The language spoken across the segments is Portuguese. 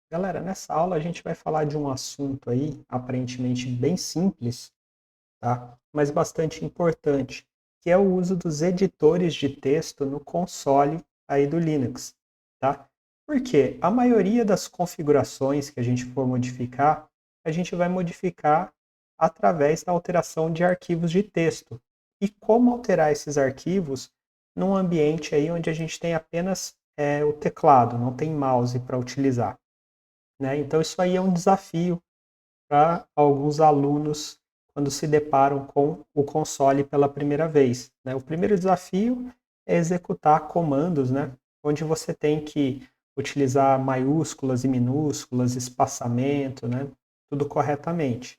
Galera, nessa aula a gente vai falar de um assunto aí, aparentemente bem simples, tá? Mas bastante importante, que é o uso dos editores de texto no console aí do Linux, tá? Porque a maioria das configurações que a gente for modificar, a gente vai modificar através da alteração de arquivos de texto. E como alterar esses arquivos num ambiente aí onde a gente tem apenas o teclado, não tem mouse para utilizar, né? Então, isso aí é um desafio para alguns alunos quando se deparam com o console pela primeira vez, né? O primeiro desafio é executar comandos, né? Onde você tem que utilizar maiúsculas e minúsculas, espaçamento, né? Tudo corretamente.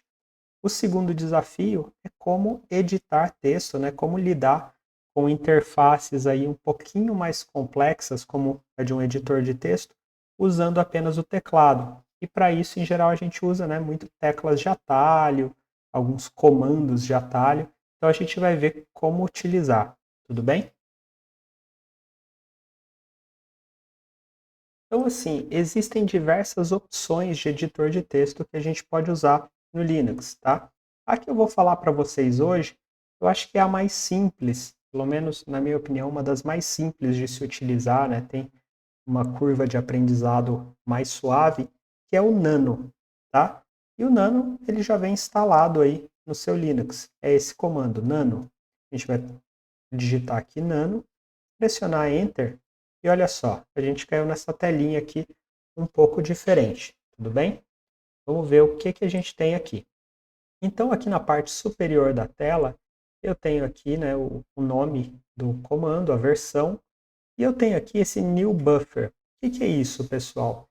O segundo desafio é como editar texto, né? Como lidar com interfaces aí um pouquinho mais complexas, como a de um editor de texto, usando apenas o teclado. E para isso, em geral, a gente usa, né, muito teclas de atalho, alguns comandos de atalho. Então a gente vai ver como utilizar. Tudo bem? Então, assim, existem diversas opções de editor de texto que a gente pode usar no Linux, tá? A que eu vou falar para vocês hoje, eu acho que é a mais simples, pelo menos na minha opinião, uma das mais simples de se utilizar, né? Tem uma curva de aprendizado mais suave, que é o Nano, tá? E o Nano, ele já vem instalado aí no seu Linux. É esse comando, Nano. A gente vai digitar aqui Nano, pressionar Enter e olha só, a gente caiu nessa telinha aqui um pouco diferente, tudo bem? Vamos ver o que, que a gente tem aqui. Então, aqui na parte superior da tela, eu tenho aqui, né, o nome do comando, a versão, e eu tenho aqui esse new buffer. O que, que é isso, pessoal?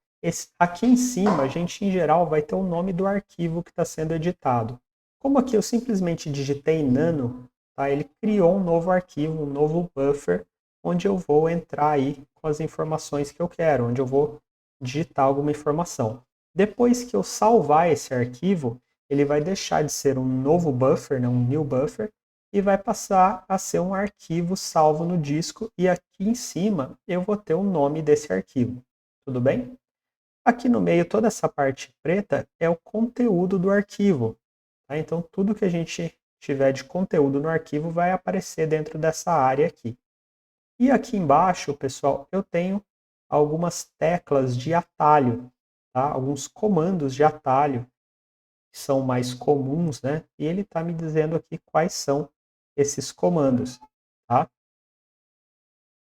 Aqui em cima, a gente, em geral, vai ter o nome do arquivo que está sendo editado. Como aqui eu simplesmente digitei nano, tá, ele criou um novo arquivo, um novo buffer, onde eu vou entrar aí com as informações que eu quero, onde eu vou digitar alguma informação. Depois que eu salvar esse arquivo, ele vai deixar de ser um novo buffer, né, um new buffer, e vai passar a ser um arquivo salvo no disco e aqui em cima eu vou ter o nome desse arquivo. Tudo bem? Aqui no meio, toda essa parte preta é o conteúdo do arquivo. Tá? Então, tudo que a gente tiver de conteúdo no arquivo vai aparecer dentro dessa área aqui. E aqui embaixo, pessoal, eu tenho algumas teclas de atalho, tá? Alguns comandos de atalho que são mais comuns, né? E ele está me dizendo aqui quais são esses comandos, tá?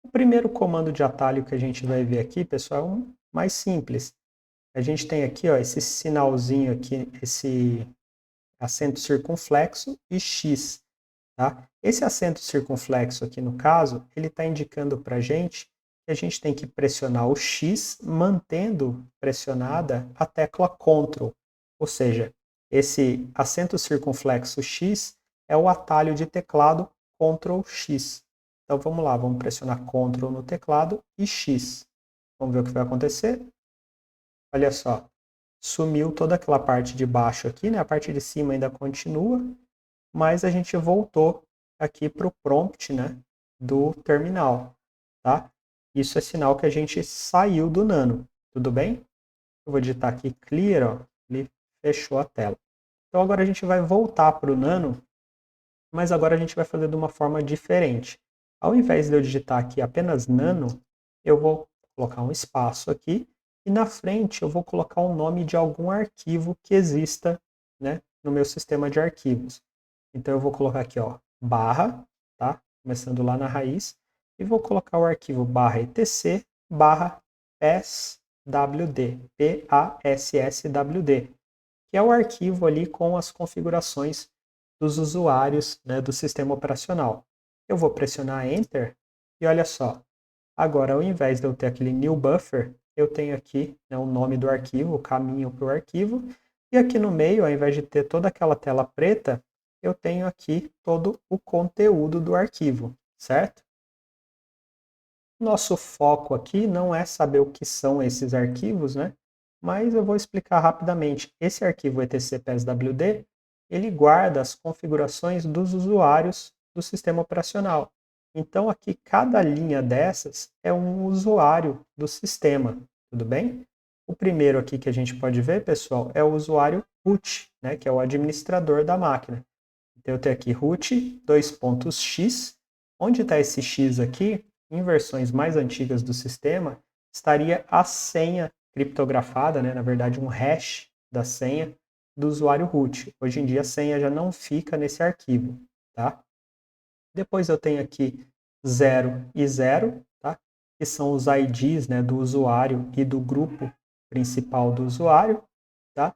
O primeiro comando de atalho que a gente vai ver aqui, pessoal, é um mais simples. A gente tem aqui, ó, esse sinalzinho aqui, esse acento circunflexo e X, tá? Esse acento circunflexo aqui, no caso, ele está indicando para a gente que a gente tem que pressionar o X, mantendo pressionada a tecla Ctrl. Ou seja, esse acento circunflexo X é o atalho de teclado Ctrl X. Então vamos lá, vamos pressionar Ctrl no teclado e X. Vamos ver o que vai acontecer? Olha só, sumiu toda aquela parte de baixo aqui, né? A parte de cima ainda continua, mas a gente voltou aqui para o prompt, né, do terminal, tá? Isso é sinal que a gente saiu do Nano, tudo bem? Eu vou digitar aqui clear, ó, ele fechou a tela. Então agora a gente vai voltar para o Nano, mas agora a gente vai fazer de uma forma diferente. Ao invés de eu digitar aqui apenas Nano, eu vou colocar um espaço aqui e na frente eu vou colocar o nome de algum arquivo que exista, né, no meu sistema de arquivos. Então eu vou colocar aqui, ó, barra, tá? Começando lá na raiz, e vou colocar o arquivo barra etc barra passwd, PASSWD, que é o arquivo ali com as configurações dos usuários, né, do sistema operacional. Eu vou pressionar Enter e olha só, agora ao invés de eu ter aquele new buffer, eu tenho aqui, né, o nome do arquivo, o caminho para o arquivo, e aqui no meio, ao invés de ter toda aquela tela preta, eu tenho aqui todo o conteúdo do arquivo, certo? Nosso foco aqui não é saber o que são esses arquivos, né? Mas eu vou explicar rapidamente. Esse arquivo etcpswd, ele guarda as configurações dos usuários do sistema operacional. Então aqui cada linha dessas é um usuário do sistema, tudo bem? O primeiro aqui que a gente pode ver, pessoal, é o usuário root, né, que é o administrador da máquina. Então eu tenho aqui root, dois pontos x. Onde está esse x aqui? Em versões mais antigas do sistema, estaria a senha criptografada, né, na verdade um hash da senha do usuário root. Hoje em dia a senha já não fica nesse arquivo, tá? Depois eu tenho aqui 0 e 0, tá? Que são os IDs, né, do usuário e do grupo principal do usuário, tá?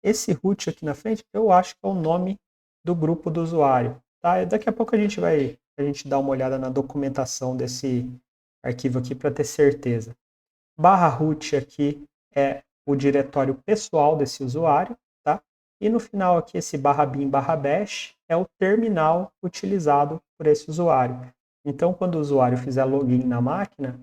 Esse root aqui na frente, eu acho que é o nome do grupo do usuário, tá? Daqui a pouco a gente dá uma olhada na documentação desse arquivo aqui para ter certeza. Barra root aqui é o diretório pessoal desse usuário, tá? E no final aqui esse barra bin barra bash é o terminal utilizado por esse usuário. Então, quando o usuário fizer login na máquina,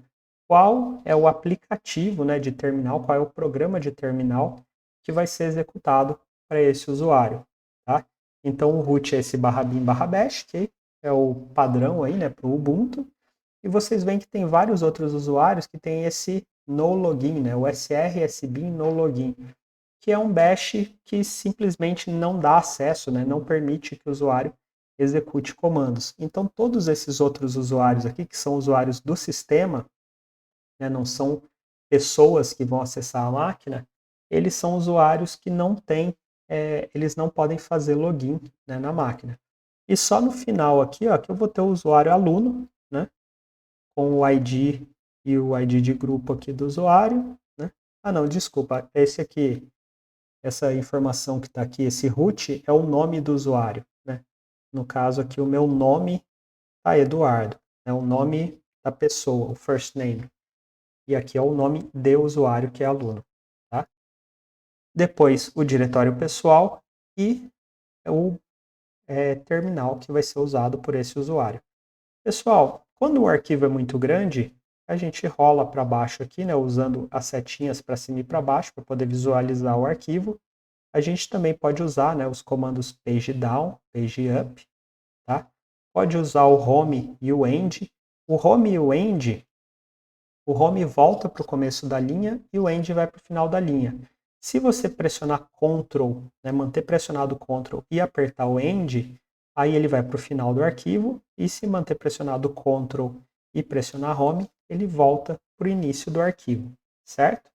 qual é o aplicativo, né, de terminal, qual é o programa de terminal que vai ser executado para esse usuário, tá? Então, o root é esse barra bin barra bash, que é o padrão aí, né, para o Ubuntu. E vocês veem que tem vários outros usuários que têm esse no login, né, o srsbin no login, que é um bash que simplesmente não dá acesso, né, não permite que o usuário execute comandos. Então, todos esses outros usuários aqui, que são usuários do sistema, né, não são pessoas que vão acessar a máquina, eles são usuários que não têm, eles não podem fazer login, né, na máquina. E só no final aqui, ó, que eu vou ter o usuário aluno, né, com o ID e o ID de grupo aqui do usuário, né? Ah, não, desculpa, esse aqui, essa informação que está aqui, esse root, é o nome do usuário, né? No caso aqui, o meu nome tá Eduardo, é o nome da pessoa, o first name. E aqui é o nome de usuário, que é aluno, tá? Depois, o diretório pessoal e o terminal que vai ser usado por esse usuário. Pessoal, quando o arquivo é muito grande, a gente rola para baixo aqui, né, usando as setinhas para cima e para baixo, para poder visualizar o arquivo. A gente também pode usar, né, os comandos page down, page up, tá? Pode usar o home e o end. O home e o end, o home volta para o começo da linha e o end vai para o final da linha. Se você pressionar Ctrl, né, manter pressionado Ctrl e apertar o end, aí ele vai para o final do arquivo, e se manter pressionado Ctrl e pressionar Home, ele volta para o início do arquivo, certo?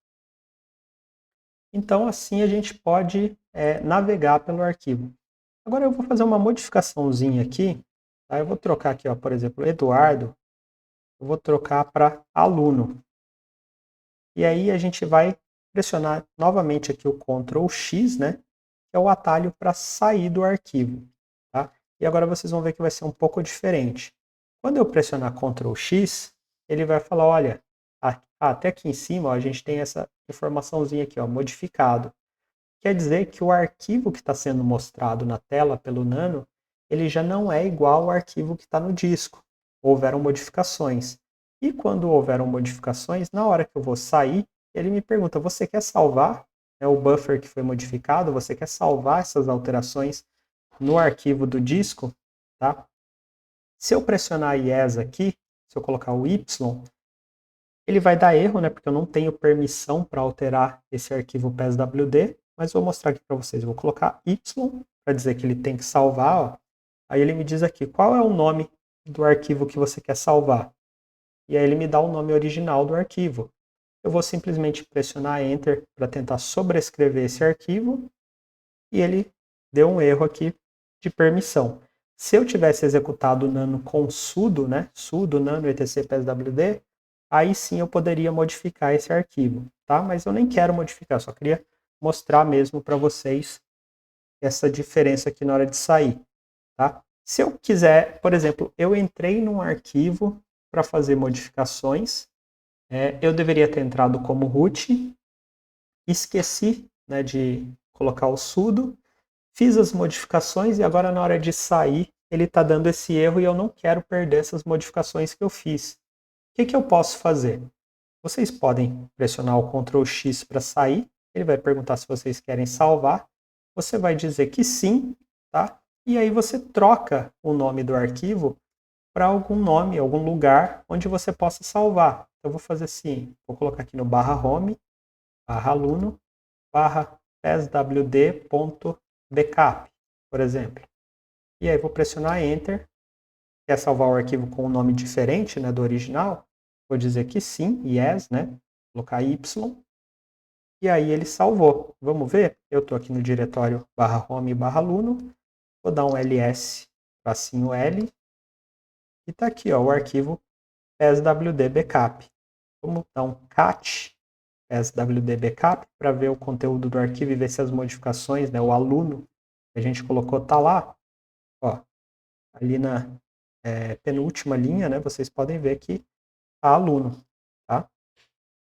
Então, assim a gente pode navegar pelo arquivo. Agora eu vou fazer uma modificaçãozinha aqui, tá? Eu vou trocar aqui, ó, por exemplo, Eduardo, eu vou trocar para aluno. E aí a gente vai pressionar novamente aqui o Ctrl X, né? Que é o atalho para sair do arquivo, tá? E agora vocês vão ver que vai ser um pouco diferente. Quando eu pressionar Ctrl X, ele vai falar, olha, até aqui em cima, ó, a gente tem essa informaçãozinha aqui, ó, modificado. Quer dizer que o arquivo que está sendo mostrado na tela pelo Nano, ele já não é igual ao arquivo que está no disco. Houveram modificações. E quando houveram modificações, na hora que eu vou sair, ele me pergunta, você quer salvar o buffer que foi modificado? Você quer salvar essas alterações no arquivo do disco? Tá? Se eu pressionar Yes aqui, se eu colocar o Y, ele vai dar erro, né, porque eu não tenho permissão para alterar esse arquivo PSWD, mas vou mostrar aqui para vocês. Eu vou colocar Y para dizer que ele tem que salvar. Ó. Aí ele me diz aqui qual é o nome do arquivo que você quer salvar. E aí ele me dá o nome original do arquivo. Eu vou simplesmente pressionar Enter para tentar sobrescrever esse arquivo e ele deu um erro aqui de permissão. Se eu tivesse executado o nano com sudo, né, sudo nano etc pswd, aí sim eu poderia modificar esse arquivo, tá? Mas eu nem quero modificar, só queria mostrar mesmo para vocês essa diferença aqui na hora de sair, tá? Se eu quiser, por exemplo, eu entrei num arquivo para fazer modificações, eu deveria ter entrado como root, esqueci, né, de colocar o sudo, fiz as modificações e agora na hora de sair ele está dando esse erro e eu não quero perder essas modificações que eu fiz. O que eu posso fazer? Vocês podem pressionar o Ctrl X para sair, ele vai perguntar se vocês querem salvar, você vai dizer que sim, tá? E aí você troca o nome do arquivo para algum nome, algum lugar onde você possa salvar. Então eu vou fazer assim, vou colocar aqui no barra home, aluno barra pswd.backup, por exemplo. E aí vou pressionar Enter. Quer salvar o arquivo com um nome diferente, né, do original? Vou dizer que sim, yes, né? Vou colocar Y. E aí ele salvou. Vamos ver? Eu estou aqui no diretório /home /aluno. Vou dar um ls, tracinho L. E está aqui, ó, o arquivo pswd backup. Vamos dar um cat pswd backup para ver o conteúdo do arquivo e ver se as modificações, né, o aluno que a gente colocou está lá. Ó, ali na penúltima linha, né, vocês podem ver que está aluno. Tá?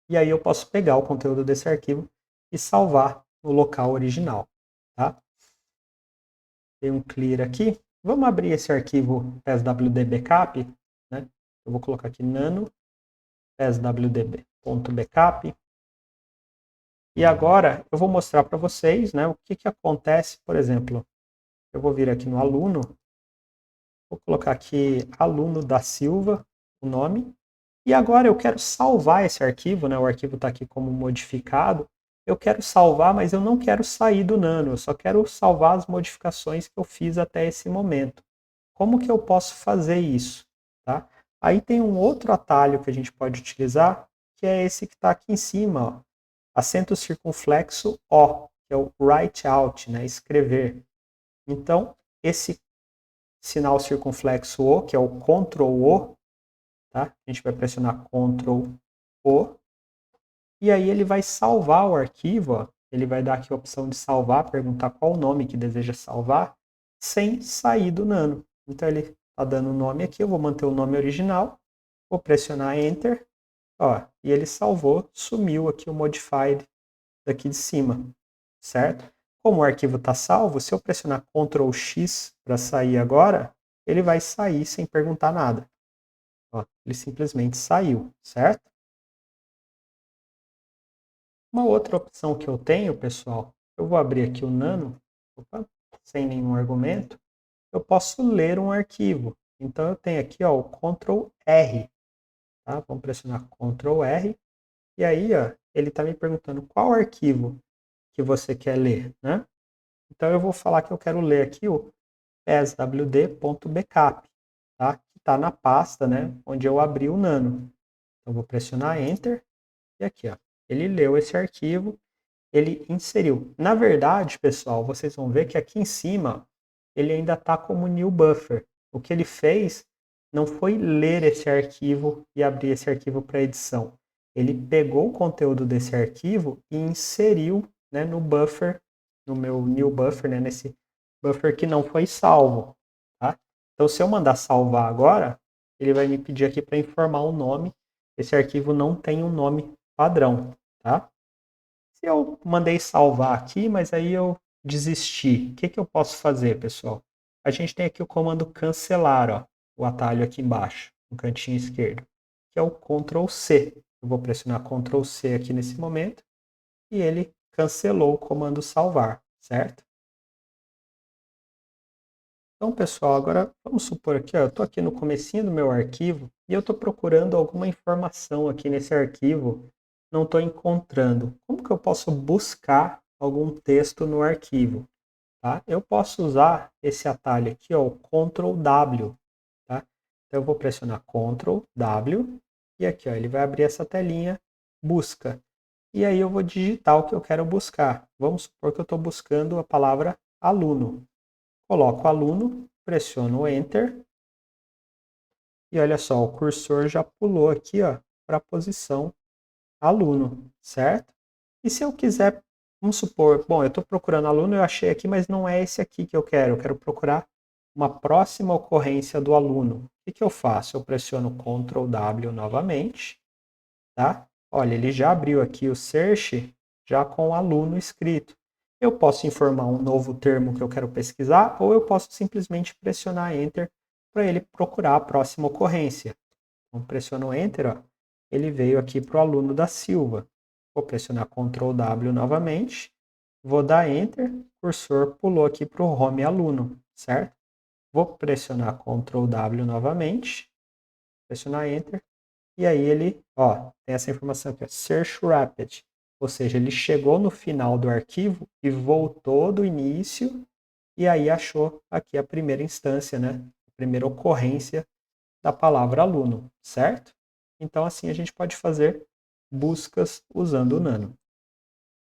E aí eu posso pegar o conteúdo desse arquivo e salvar no local original. Tá? Tem um clear aqui. Vamos abrir esse arquivo pswd backup. Né? Eu vou colocar aqui nano pswd.backup. E agora eu vou mostrar para vocês, né, o que acontece, por exemplo, eu vou vir aqui no aluno, vou colocar aqui aluno da Silva, o nome, e agora eu quero salvar esse arquivo, né, o arquivo está aqui como modificado, eu quero salvar, mas eu não quero sair do Nano, eu só quero salvar as modificações que eu fiz até esse momento. Como que eu posso fazer isso? Tá? Aí tem um outro atalho que a gente pode utilizar, que é esse que está aqui em cima, ó. Acento circunflexo O, que é o write out, né, escrever. Então, esse sinal circunflexo O, que é o Ctrl O, tá? A gente vai pressionar Ctrl O, e aí ele vai salvar o arquivo, ó. Ele vai dar aqui a opção de salvar, perguntar qual o nome que deseja salvar, sem sair do Nano. Então ele está dando o nome aqui, eu vou manter o nome original, vou pressionar Enter, ó, e ele salvou, sumiu aqui o Modified daqui de cima, certo? Como o arquivo está salvo, se eu pressionar Ctrl X para sair agora, ele vai sair sem perguntar nada. Ó, ele simplesmente saiu, certo? Uma outra opção que eu tenho, pessoal, eu vou abrir aqui o Nano, opa, sem nenhum argumento, eu posso ler um arquivo. Então eu tenho aqui, ó, o Ctrl R, tá? Vamos pressionar Ctrl R, e aí, ó, ele está me perguntando qual arquivo que você quer ler, né? Então eu vou falar que eu quero ler aqui o pswd.backup, tá? Que está na pasta, né, onde eu abri o Nano. Então vou pressionar Enter e aqui, ó, ele leu esse arquivo, ele inseriu. Na verdade, pessoal, vocês vão ver que aqui em cima ele ainda está como new buffer. O que ele fez não foi ler esse arquivo e abrir esse arquivo para edição. Ele pegou o conteúdo desse arquivo e inseriu, né, no buffer, no meu new buffer, né, nesse buffer que não foi salvo. Tá? Então, se eu mandar salvar agora, ele vai me pedir aqui para informar o nome. Esse arquivo não tem um nome padrão. Tá? Se eu mandei salvar aqui, mas aí eu desisti, o que eu posso fazer, pessoal? A gente tem aqui o comando cancelar, ó, o atalho aqui embaixo, no cantinho esquerdo, que é o Ctrl C. Eu vou pressionar Ctrl C aqui nesse momento e ele cancelou o comando salvar, certo? Então, pessoal, agora vamos supor aqui, ó, eu estou aqui no comecinho do meu arquivo e eu estou procurando alguma informação aqui nesse arquivo, não estou encontrando. Como que eu posso buscar algum texto no arquivo? Tá? Eu posso usar esse atalho aqui, ó, o Ctrl W. Tá? Então eu vou pressionar Ctrl W e aqui, ó, ele vai abrir essa telinha, busca. E aí eu vou digitar o que eu quero buscar. Vamos supor que eu estou buscando a palavra aluno. Coloco aluno, pressiono Enter e olha só, o cursor já pulou aqui para a posição aluno, certo? E se eu quiser, vamos supor, bom, eu estou procurando aluno, eu achei aqui, mas não é esse aqui que eu quero procurar uma próxima ocorrência do aluno. O que eu faço? Eu pressiono Ctrl W novamente, tá? Olha, ele já abriu aqui o search já com o aluno escrito. Eu posso informar um novo termo que eu quero pesquisar ou eu posso simplesmente pressionar Enter para ele procurar a próxima ocorrência. Então, pressiono Enter, ó, ele veio aqui para o aluno da Silva. Vou pressionar Ctrl W novamente, vou dar Enter, o cursor pulou aqui para o home aluno, certo? Vou pressionar Ctrl W novamente, pressionar Enter, e aí ele, ó, tem essa informação aqui, ó, Search Rapid. Ou seja, ele chegou no final do arquivo e voltou do início e aí achou aqui a primeira instância, né? A primeira ocorrência da palavra aluno, certo? Então, assim a gente pode fazer buscas usando o Nano.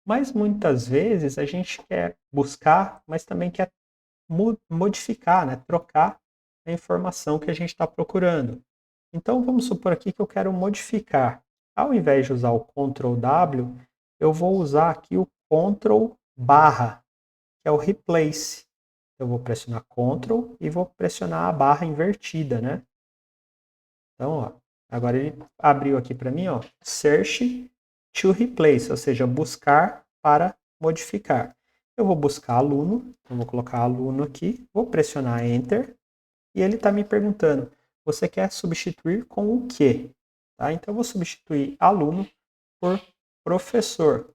Mas muitas vezes a gente quer buscar, mas também quer modificar, né? Trocar a informação que a gente está procurando. Então, vamos supor aqui que eu quero modificar. Ao invés de usar o Ctrl W, eu vou usar aqui o Ctrl barra, que é o replace. Eu vou pressionar Ctrl e vou pressionar a barra invertida, né? Então, ó, agora ele abriu aqui para mim, ó, Search to Replace, ou seja, buscar para modificar. Eu vou buscar aluno, eu vou colocar aluno aqui, vou pressionar Enter, e ele está me perguntando, você quer substituir com o quê? Tá? Então, eu vou substituir aluno por professor.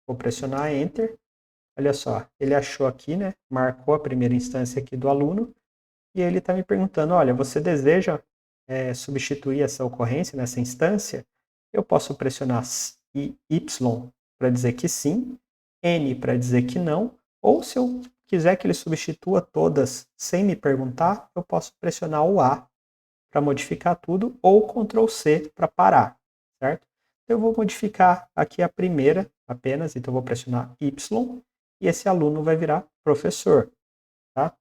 Vou pressionar Enter, olha só, ele achou aqui, né, marcou a primeira instância aqui do aluno, e ele está me perguntando, olha, você deseja substituir essa ocorrência nessa instância? Eu posso pressionar Y para dizer que sim, N para dizer que não, ou se eu quiser que ele substitua todas sem me perguntar, eu posso pressionar o A para modificar tudo, ou Ctrl C para parar, certo? Eu vou modificar aqui a primeira apenas, então eu vou pressionar Y, e esse aluno vai virar professor, tá?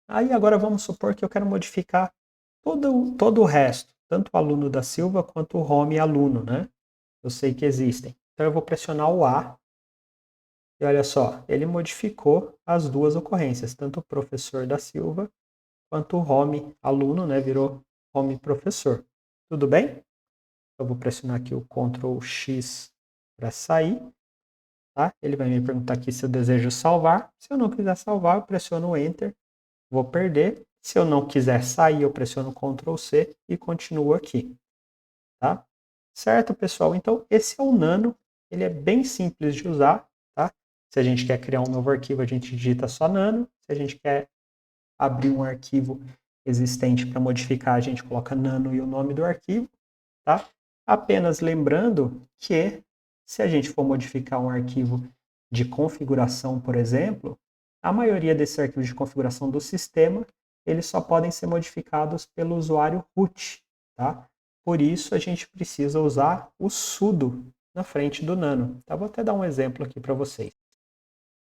Aí agora vamos supor que eu quero modificar todo o resto, tanto o aluno da Silva quanto o home aluno, né? Eu sei que existem. Então eu vou pressionar o A e olha só, ele modificou as duas ocorrências, tanto o professor da Silva quanto o home aluno, né? Virou home professor. Tudo bem? Eu vou pressionar aqui o Ctrl X para sair, tá? Ele vai me perguntar aqui se eu desejo salvar. Se eu não quiser salvar, eu pressiono o Enter, vou perder. Se eu não quiser sair, eu pressiono Ctrl C e continuo aqui, tá? Certo, pessoal? Então, esse é o Nano. Ele é bem simples de usar, tá? Se a gente quer criar um novo arquivo, a gente digita só Nano. Se a gente quer abrir um arquivo existente para modificar, a gente coloca Nano e o nome do arquivo, tá? Apenas lembrando que se a gente for modificar um arquivo de configuração, por exemplo, a maioria desses arquivos de configuração do sistema, eles só podem ser modificados pelo usuário root, tá? Por isso a gente precisa usar o sudo na frente do nano. Tá? Vou até dar um exemplo aqui para vocês.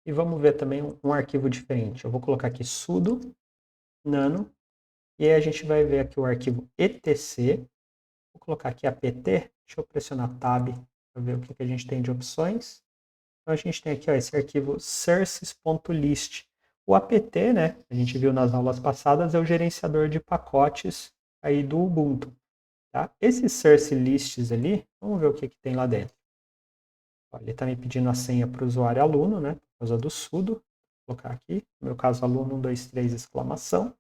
E vamos ver também um arquivo diferente. Eu vou colocar aqui sudo nano, e aí a gente vai ver aqui o arquivo etc. Vou colocar aqui apt, deixa eu pressionar tab para ver o que a gente tem de opções. Então a gente tem aqui ó, esse arquivo sources.list. O apt, né, a gente viu nas aulas passadas, é o gerenciador de pacotes aí do Ubuntu. Tá? Esses source lists ali, vamos ver o que tem lá dentro. Ó, ele está me pedindo a senha para o usuário aluno, né, por causa do sudo. Vou colocar aqui, no meu caso aluno 1, 2, 3, exclamação.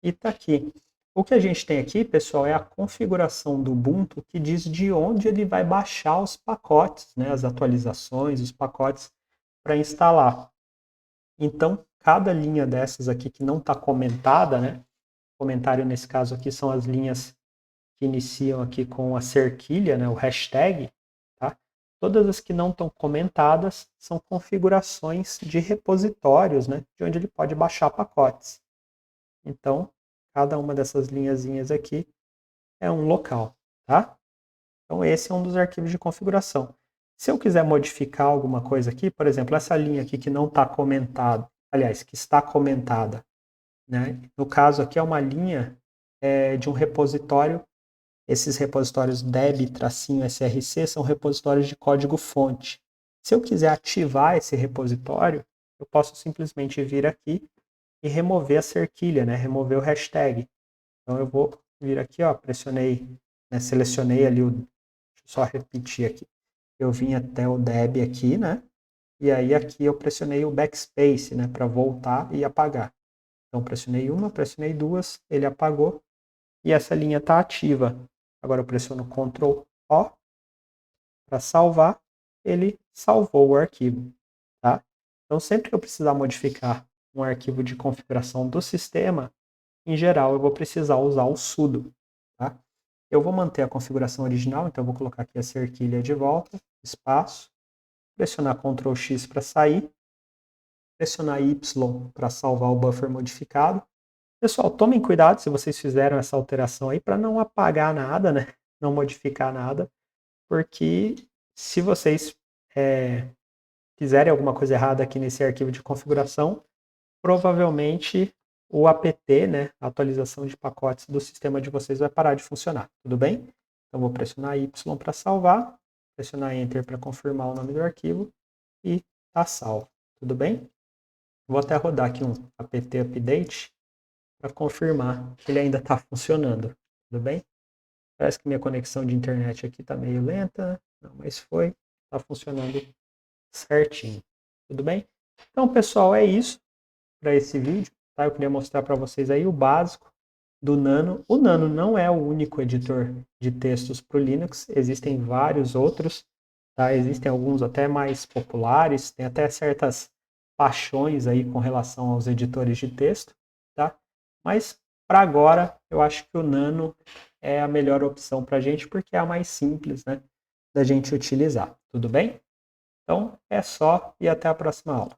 E está aqui. O que a gente tem aqui, pessoal, é a configuração do Ubuntu que diz de onde ele vai baixar os pacotes, né, as atualizações, os pacotes para instalar. Então, cada linha dessas aqui que não está comentada, né, comentário nesse caso aqui são as linhas que iniciam aqui com a cerquilha, né, o hashtag, tá? Todas as que não estão comentadas são configurações de repositórios, né, de onde ele pode baixar pacotes. Então, cada uma dessas linhazinhas aqui é um local, tá? Então, esse é um dos arquivos de configuração. Se eu quiser modificar alguma coisa aqui, por exemplo, essa linha aqui que não está comentada, aliás, que está comentada, né? No caso aqui é uma linha de um repositório. Esses repositórios deb-src são repositórios de código-fonte. Se eu quiser ativar esse repositório, eu posso simplesmente vir aqui e remover a cerquilha, né? Remover o hashtag. Então eu vou vir aqui, ó, pressionei, né? Selecionei ali deixa eu só repetir aqui. Eu vim até o deb aqui, né? E aí aqui eu pressionei o backspace, né? Para voltar e apagar. Então pressionei uma, pressionei duas, ele apagou e essa linha está ativa. Agora eu pressiono Ctrl O para salvar, ele salvou o arquivo, tá? Então sempre que eu precisar modificar um arquivo de configuração do sistema, em geral eu vou precisar usar o sudo, tá? Eu vou manter a configuração original, então eu vou colocar aqui a cerquilha de volta, espaço, pressionar Ctrl X para sair, pressionar Y para salvar o buffer modificado. Pessoal, tomem cuidado se vocês fizeram essa alteração aí para não apagar nada, né? Não modificar nada, porque se vocês fizerem alguma coisa errada aqui nesse arquivo de configuração, provavelmente o apt, né, a atualização de pacotes do sistema de vocês vai parar de funcionar, tudo bem? Então vou pressionar Y para salvar, pressionar Enter para confirmar o nome do arquivo e está salvo, tudo bem? Vou até rodar aqui um apt update para confirmar que ele ainda está funcionando, tudo bem? Parece que minha conexão de internet aqui está meio lenta, não, mas está funcionando certinho, tudo bem? Então, pessoal, é isso para esse vídeo, tá? Eu queria mostrar para vocês aí o básico do Nano. O Nano não é o único editor de textos para o Linux, existem vários outros, tá? Existem alguns até mais populares, tem até certas paixões aí com relação aos editores de texto, tá? Mas para agora, eu acho que o Nano é a melhor opção para a gente, porque é a mais simples, né, da gente utilizar, tudo bem? Então, é só e até a próxima aula.